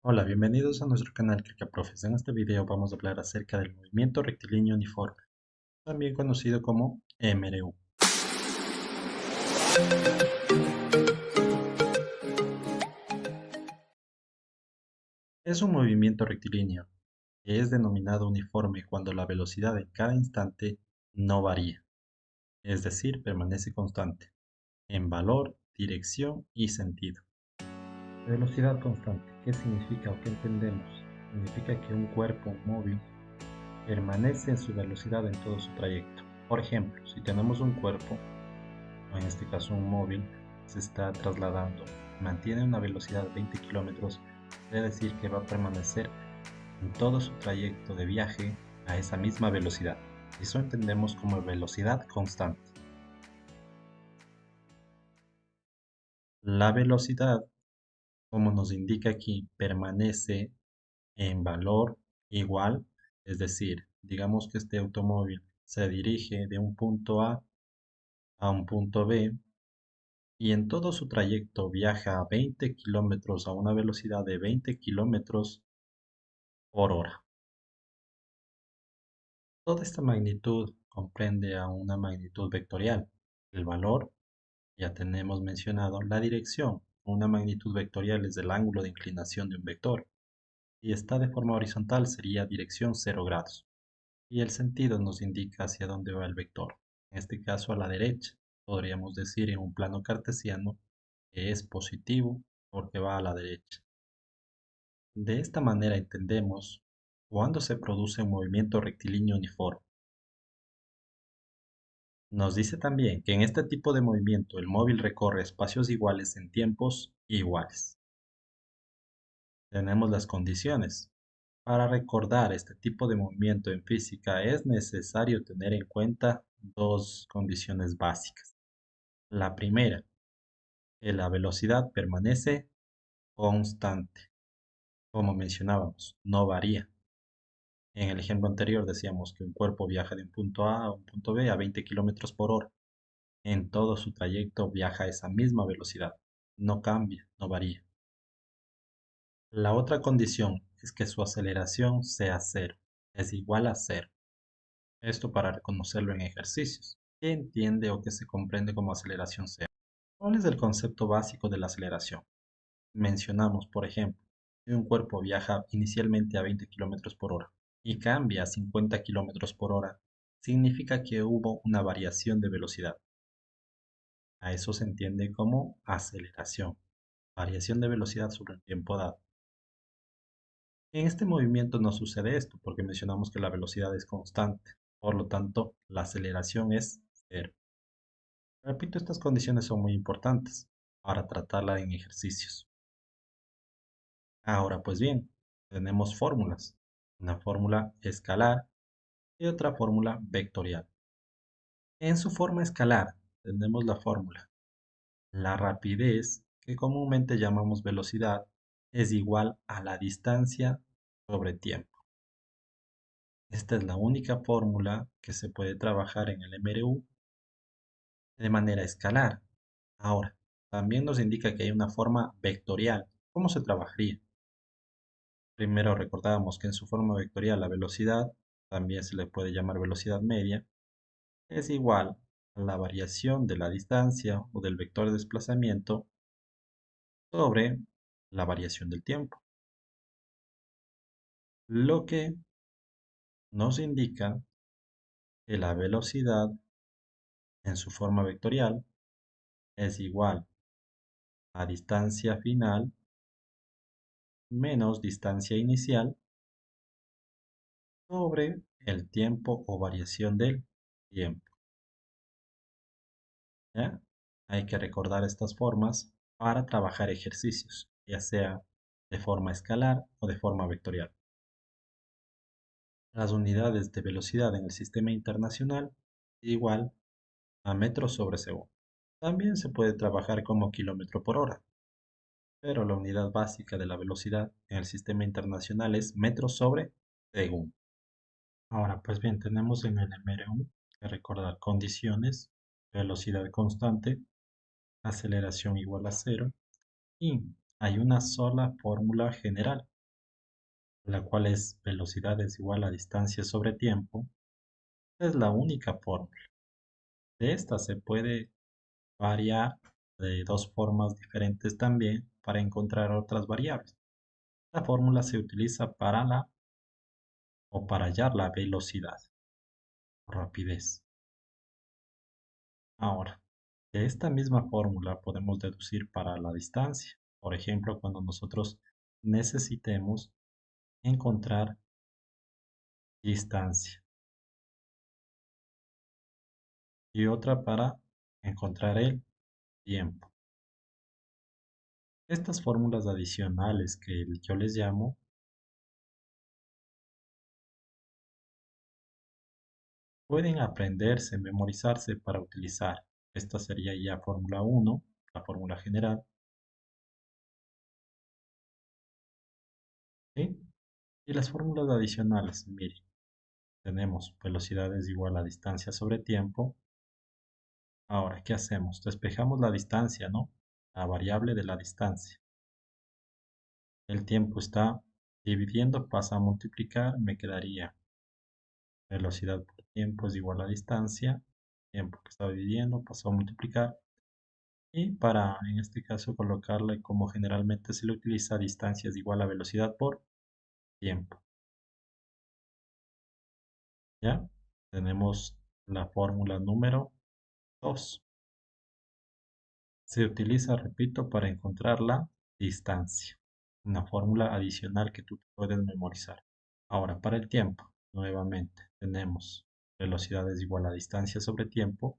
Hola, bienvenidos a nuestro canal ClicaProfes. En este video vamos a hablar acerca del movimiento rectilíneo uniforme, también conocido como MRU. Es un movimiento rectilíneo que es denominado uniforme cuando la velocidad en cada instante no varía, es decir, permanece constante en valor, dirección y sentido. Velocidad constante, ¿qué significa o qué entendemos? Significa que un cuerpo móvil permanece en su velocidad en todo su trayecto. Por ejemplo, si tenemos un cuerpo, o en este caso un móvil, se está trasladando, mantiene una velocidad de 20 kilómetros, quiere decir que va a permanecer en todo su trayecto de viaje a esa misma velocidad. Eso entendemos como velocidad constante. La velocidad, como nos indica aquí, permanece en valor igual, es decir, digamos que este automóvil se dirige de un punto A un punto B y en todo su trayecto viaja a 20 kilómetros a una velocidad de 20 kilómetros por hora. Toda esta magnitud comprende a una magnitud vectorial. El valor, ya tenemos mencionado, la dirección. Una magnitud vectorial es el ángulo de inclinación de un vector. Si está de forma horizontal sería dirección 0 grados. Y el sentido nos indica hacia dónde va el vector. En este caso a la derecha. Podríamos decir en un plano cartesiano que es positivo porque va a la derecha. De esta manera entendemos cuándo se produce un movimiento rectilíneo uniforme. Nos dice también que en este tipo de movimiento el móvil recorre espacios iguales en tiempos iguales. Tenemos las condiciones. Para recordar este tipo de movimiento en física es necesario tener en cuenta dos condiciones básicas. La primera, que la velocidad permanece constante. Como mencionábamos, no varía. En el ejemplo anterior decíamos que un cuerpo viaja de un punto A a un punto B a 20 kilómetros por hora. En todo su trayecto viaja a esa misma velocidad. No cambia, no varía. La otra condición es que su aceleración sea cero, es igual a cero. Esto para reconocerlo en ejercicios. ¿Qué entiende o qué se comprende como aceleración cero? ¿Cuál es el concepto básico de la aceleración? Mencionamos, por ejemplo, que un cuerpo viaja inicialmente a 20 kilómetros por hora y cambia a 50 kilómetros por hora, significa que hubo una variación de velocidad. A eso se entiende como aceleración, variación de velocidad sobre un tiempo dado. En este movimiento no sucede esto porque mencionamos que la velocidad es constante, por lo tanto la aceleración es cero. Repito, estas condiciones son muy importantes para tratarla en ejercicios. Ahora pues bien, tenemos fórmulas, una fórmula escalar y otra fórmula vectorial. En su forma escalar tenemos la fórmula. La rapidez, que comúnmente llamamos velocidad, es igual a la distancia sobre tiempo. Esta es la única fórmula que se puede trabajar en el MRU de manera escalar. Ahora, también nos indica que hay una forma vectorial. ¿Cómo se trabajaría? Primero recordábamos que en su forma vectorial la velocidad, también se le puede llamar velocidad media, es igual a la variación de la distancia o del vector de desplazamiento sobre la variación del tiempo. Lo que nos indica que la velocidad en su forma vectorial es igual a distancia final menos distancia inicial sobre el tiempo o variación del tiempo. ¿Ya? Hay que recordar estas formas para trabajar ejercicios, ya sea de forma escalar o de forma vectorial. Las unidades de velocidad en el sistema internacional igual a metros sobre segundo. También se puede trabajar como kilómetro por hora, pero la unidad básica de la velocidad en el sistema internacional es metros sobre segundo. Ahora, pues bien, tenemos en el MRU que recordar condiciones, velocidad constante, aceleración igual a cero y hay una sola fórmula general la cual es velocidad es igual a distancia sobre tiempo, es la única fórmula. De esta se puede variar de dos formas diferentes también para encontrar otras variables. La fórmula se utiliza para para hallar la velocidad o rapidez. Ahora, de esta misma fórmula podemos deducir para la distancia. Por ejemplo, cuando nosotros necesitemos encontrar distancia y otra para encontrar el tiempo. Estas fórmulas adicionales que yo les llamo pueden aprenderse, memorizarse para utilizar. Esta sería ya fórmula uno, la fórmula general, ¿sí? Y las fórmulas adicionales, miren, tenemos velocidad es igual a distancia sobre tiempo. Ahora, ¿qué hacemos? Despejamos la distancia, ¿no? La variable de la distancia. El tiempo está dividiendo, pasa a multiplicar, me quedaría velocidad por tiempo es igual a distancia, tiempo que está dividiendo, pasó a multiplicar. Y para, en este caso, colocarle como generalmente se le utiliza, distancia es igual a velocidad por tiempo. ¿Ya? Tenemos la fórmula número 2. Se utiliza, repito, para encontrar la distancia. Una fórmula adicional que tú puedes memorizar. Ahora, para el tiempo, nuevamente tenemos velocidad es igual a distancia sobre tiempo.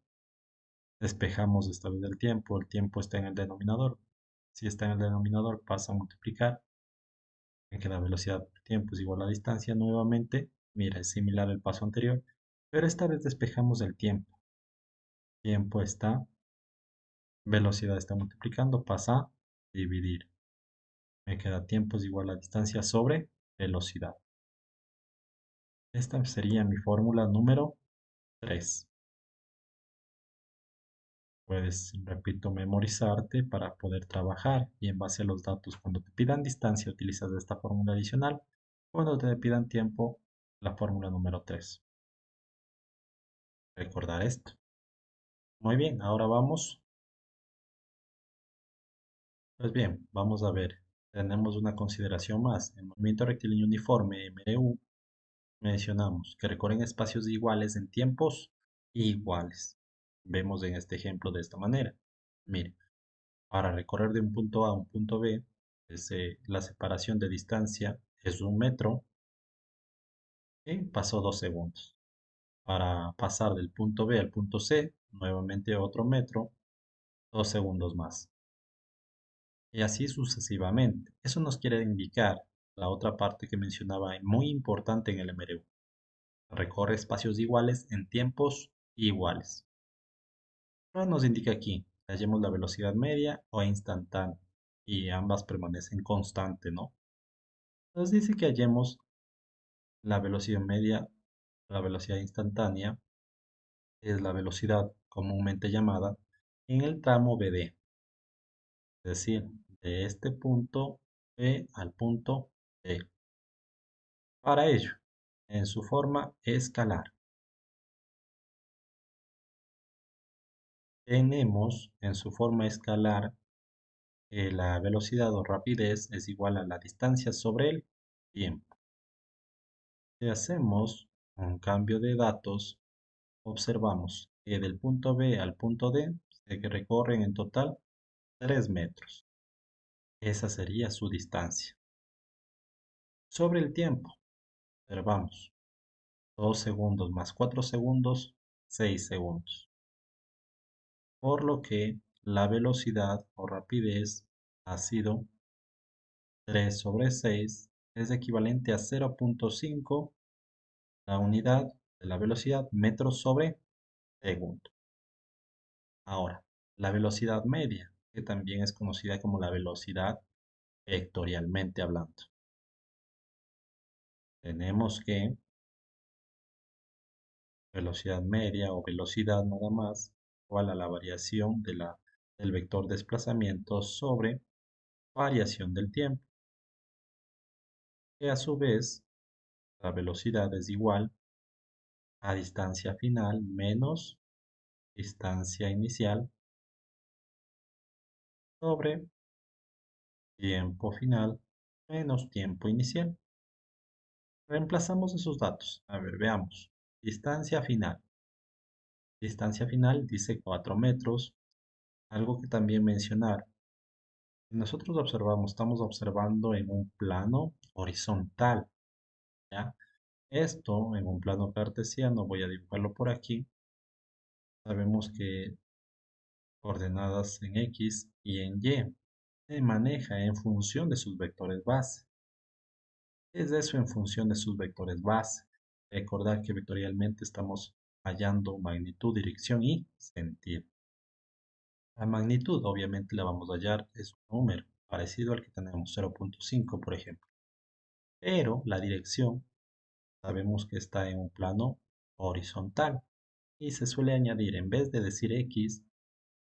Despejamos esta vez el tiempo está en el denominador. Si está en el denominador, pasa a multiplicar. Me queda velocidad por tiempo es igual a distancia nuevamente. Mira, es similar al paso anterior, pero esta vez despejamos el tiempo. Tiempo está, velocidad está multiplicando, pasa a dividir. Me queda tiempo es igual a distancia sobre velocidad. Esta sería mi fórmula número 3. Puedes, repito, memorizarte para poder trabajar y en base a los datos, cuando te pidan distancia, utilizas esta fórmula adicional. Cuando te pidan tiempo, la fórmula número 3. Recordar esto. Muy bien, ahora vamos. Pues bien, vamos a ver. Tenemos una consideración más. En movimiento rectilíneo uniforme, MRU, mencionamos que recorren espacios iguales en tiempos iguales. Vemos en este ejemplo de esta manera. Mire, para recorrer de un punto A a un punto B, la separación de distancia es 1 metro y pasó 2 segundos. Para pasar del punto B al punto C, nuevamente otro metro, 2 segundos más. Y así sucesivamente. Eso nos quiere indicar la otra parte que mencionaba, muy importante en el MRU. Recorre espacios iguales en tiempos iguales. Ahora nos indica aquí, hallemos la velocidad media o instantánea y ambas permanecen constante, ¿no? Nos dice que hallemos la velocidad media, la velocidad instantánea, es la velocidad comúnmente llamada en el tramo BD, es decir, de este punto B al punto D. Para ello, en su forma escalar, tenemos en su forma escalar la velocidad o rapidez es igual a la distancia sobre el tiempo. Si hacemos un cambio de datos, observamos que del punto B al punto D se recorren en total 3 metros. Esa sería su distancia. Sobre el tiempo, observamos 2 segundos más 4 segundos, 6 segundos. Por lo que la velocidad o rapidez ha sido 3 sobre 6, es equivalente a 0,5 la unidad de la velocidad metros sobre segundo. Ahora, la velocidad media, que también es conocida como la velocidad vectorialmente hablando. Tenemos que velocidad media o velocidad nada más igual a la variación del vector desplazamiento sobre variación del tiempo. que a su vez la velocidad es igual a distancia final menos distancia inicial sobre tiempo final menos tiempo inicial. Reemplazamos esos datos. A ver, veamos. Distancia final. Distancia final dice 4 metros. Algo que también mencionar. Nosotros observamos, estamos observando en un plano horizontal, ¿ya? Esto en un plano cartesiano, voy a dibujarlo por aquí. Sabemos que coordenadas en X y en Y se maneja en función de sus vectores base. Es eso en función de sus vectores base. Recordar que vectorialmente estamos hallando magnitud, dirección y sentido. La magnitud obviamente la vamos a hallar, es un número parecido al que tenemos, 0.5 por ejemplo. Pero la dirección sabemos que está en un plano horizontal y se suele añadir, en vez de decir X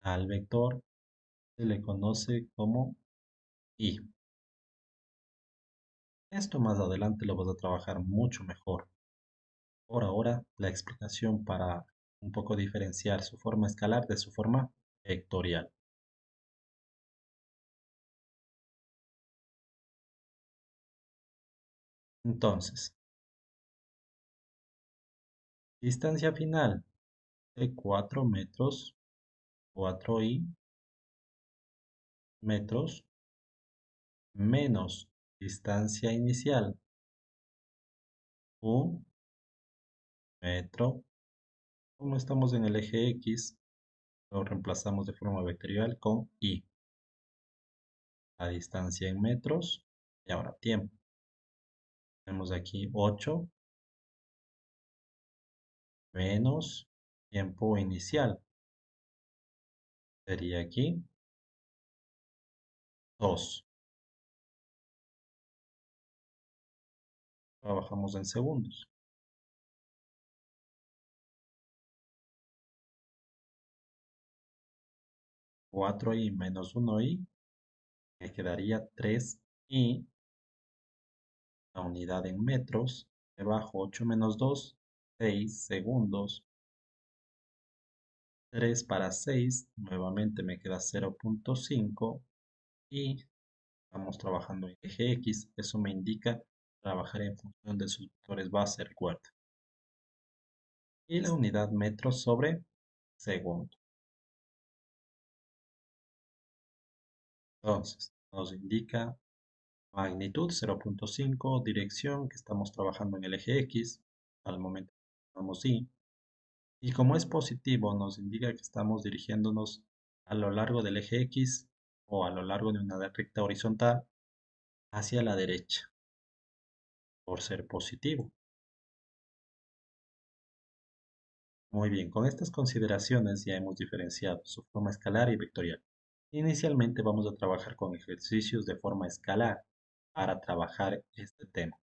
al vector, se le conoce como Y. Esto más adelante lo vas a trabajar mucho mejor. Por ahora, la explicación para un poco diferenciar su forma escalar de su forma vectorial. Entonces, distancia final de 4 metros, 4i metros, menos distancia inicial, 1 metro. Como estamos en el eje X, lo reemplazamos de forma vectorial con i. La distancia en metros y ahora tiempo. Tenemos aquí 8 menos tiempo inicial. Sería aquí 2. Trabajamos en segundos. 4i menos 1i, me quedaría 3i. La unidad en metros. Debajo 8 menos 2, 6 segundos. 3 para 6, nuevamente me queda 0.5 y estamos trabajando en eje X. Eso me indica trabajar en función de sus vectores base, recuerda. Y la unidad metros sobre segundo. Entonces, nos indica magnitud 0.5, dirección que estamos trabajando en el eje X. Al momento vamos Y. Y como es positivo, nos indica que estamos dirigiéndonos a lo largo del eje X o a lo largo de una recta horizontal hacia la derecha, por ser positivo. Muy bien, con estas consideraciones ya hemos diferenciado su forma escalar y vectorial. Inicialmente vamos a trabajar con ejercicios de forma escalar para trabajar este tema.